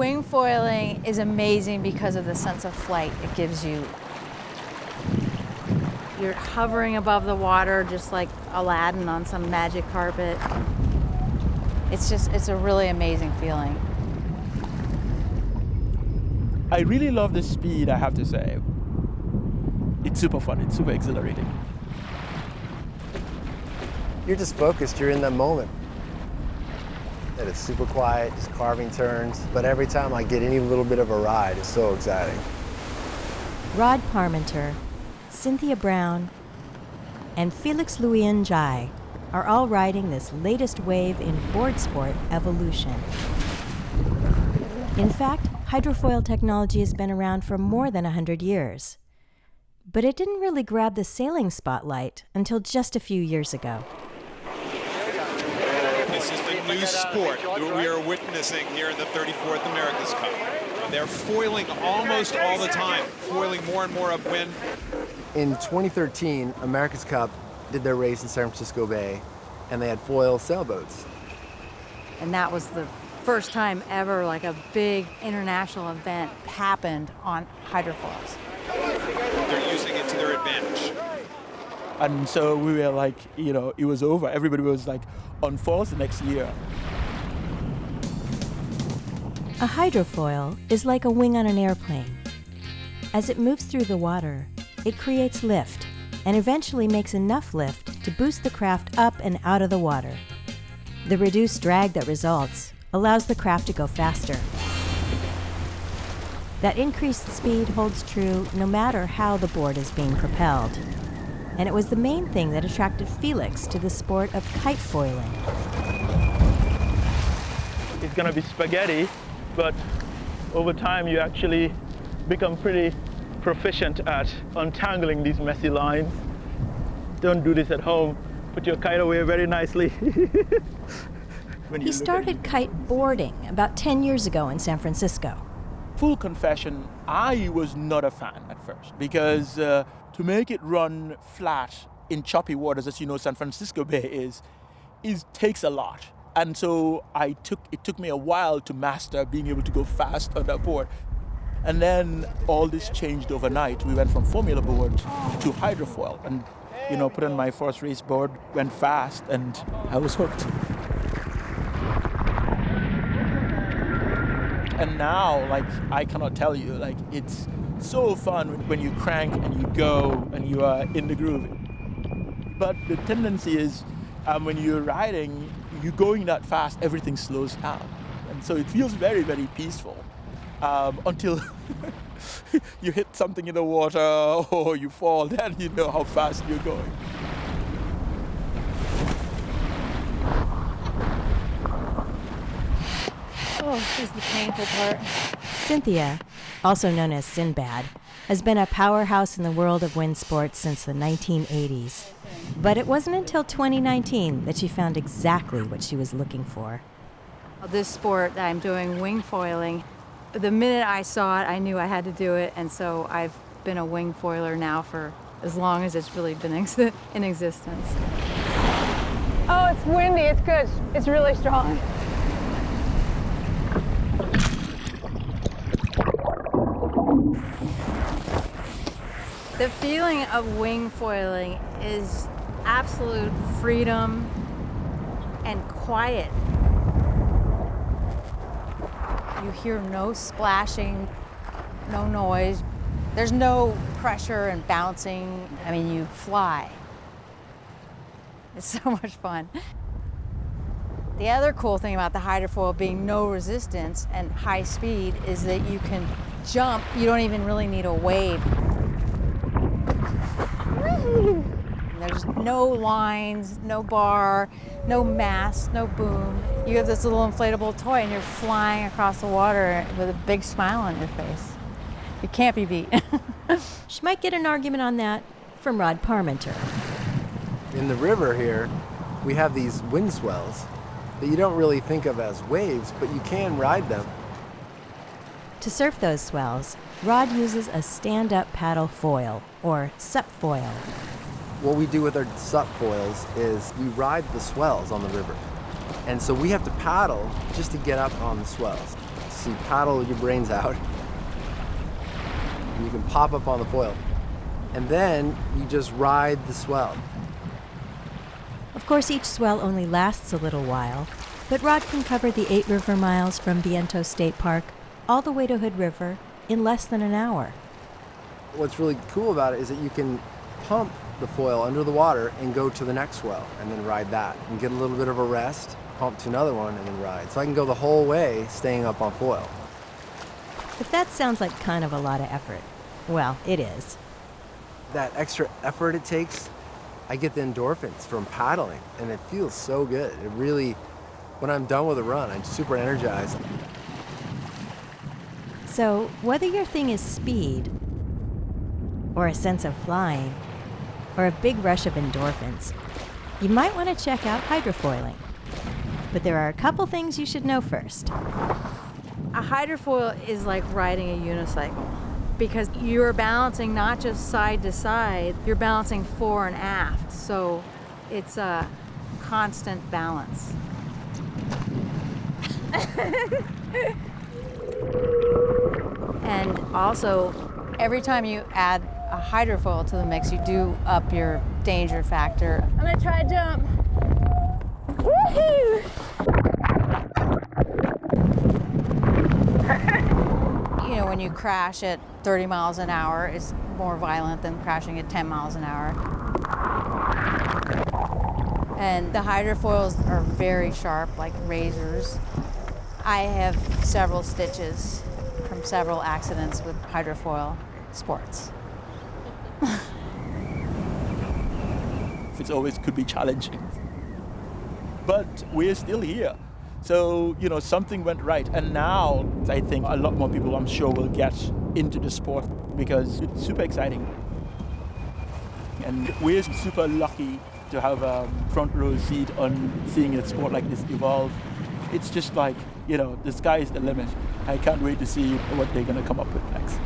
Wing foiling is amazing because of the sense of flight it gives you. You're hovering above the water just like Aladdin on some magic carpet. It's a really amazing feeling. I really love the speed, I have to say. It's super fun, it's super exhilarating. You're just focused, you're in that moment. And it's super quiet, just carving turns. But every time I get any little bit of a ride, it's so exciting. Rod Parmenter, Cynthia Brown, and Felix Louis Jai are all riding this latest wave in board sport evolution. In fact, hydrofoil technology has been around for more than 100 years. But it didn't really grab the sailing spotlight until just a few years ago. This is the new sport that we are witnessing here in the 34th America's Cup. They're foiling almost all the time, foiling more and more upwind. In 2013, America's Cup did their race in San Francisco Bay, and they had foil sailboats. And that was the first time ever like a big international event happened on hydrofoils. They're using it to their advantage. And so we were like, it was over. Everybody was like on foils the next year. A hydrofoil is like a wing on an airplane. As it moves through the water, it creates lift and eventually makes enough lift to boost the craft up and out of the water. The reduced drag that results allows the craft to go faster. That increased speed holds true no matter how the board is being propelled. And it was the main thing that attracted Felix to the sport of kite foiling. It's gonna be spaghetti, but over time you actually become pretty proficient at untangling these messy lines. Don't do this at home. Put your kite away very nicely. He started kiteboarding about 10 years ago in San Francisco. Full confession, I was not a fan at first because to make it run flat in choppy waters, as you know San Francisco Bay is takes a lot. And so it took me a while to master being able to go fast on that board. And then all this changed overnight. We went from formula board to hydrofoil and, put on my first race board, went fast, and I was hooked. And now, I cannot tell you, it's so fun when you crank and you go and you are in the groove. But the tendency is when you're riding, you're going that fast, everything slows down. And so it feels very, very peaceful until you hit something in the water or you fall, then you know how fast you're going. Oh, this is the painful part. Cynthia, also known as Sinbad, has been a powerhouse in the world of wind sports since the 1980s. But it wasn't until 2019 that she found exactly what she was looking for. This sport that I'm doing, wing foiling, the minute I saw it, I knew I had to do it, and so I've been a wing foiler now for as long as it's really been in existence. Oh, it's windy, it's good. It's really strong. The feeling of wing foiling is absolute freedom and quiet. You hear no splashing, no noise. There's no pressure and bouncing. I mean, you fly. It's so much fun. The other cool thing about the hydrofoil being no resistance and high speed is that you can jump. You don't even really need a wave. There's no lines, no bar, no mast, no boom. You have this little inflatable toy and you're flying across the water with a big smile on your face. You can't be beat. She might get an argument on that from Rod Parmenter. In the river here, we have these wind swells that you don't really think of as waves, but you can ride them. To surf those swells, Rod uses a stand-up paddle foil, or sup foil. What we do with our sup foils is we ride the swells on the river. And so we have to paddle just to get up on the swells. So you paddle your brains out, and you can pop up on the foil. And then you just ride the swell. Of course, each swell only lasts a little while, but Rod can cover the 8 river miles from Viento State Park all the way to Hood River in less than an hour. What's really cool about it is that you can pump the foil under the water and go to the next swell and then ride that and get a little bit of a rest, pump to another one and then ride. So I can go the whole way staying up on foil. If that sounds like kind of a lot of effort, well, it is. That extra effort it takes, I get the endorphins from paddling, and it feels so good. It really, when I'm done with a run, I'm super energized. So, whether your thing is speed, or a sense of flying, or a big rush of endorphins, you might want to check out hydrofoiling. But there are a couple things you should know first. A hydrofoil is like riding a unicycle because you're balancing not just side to side, you're balancing fore and aft. So it's a constant balance. And also, every time you add a hydrofoil to the mix, you do up your danger factor. I'm gonna try a jump. Woohoo! You know, when you crash at 30 miles an hour, it's more violent than crashing at 10 miles an hour. And the hydrofoils are very sharp, like razors. I have several stitches from several accidents with hydrofoil sports. It always could be challenging. But we're still here. So, you know, something went right. And now I think a lot more people, I'm sure, will get into the sport because it's super exciting. And we're super lucky to have a front row seat on seeing a sport like this evolve. It's just like, you know, the sky is the limit. I can't wait to see what they're going to come up with next.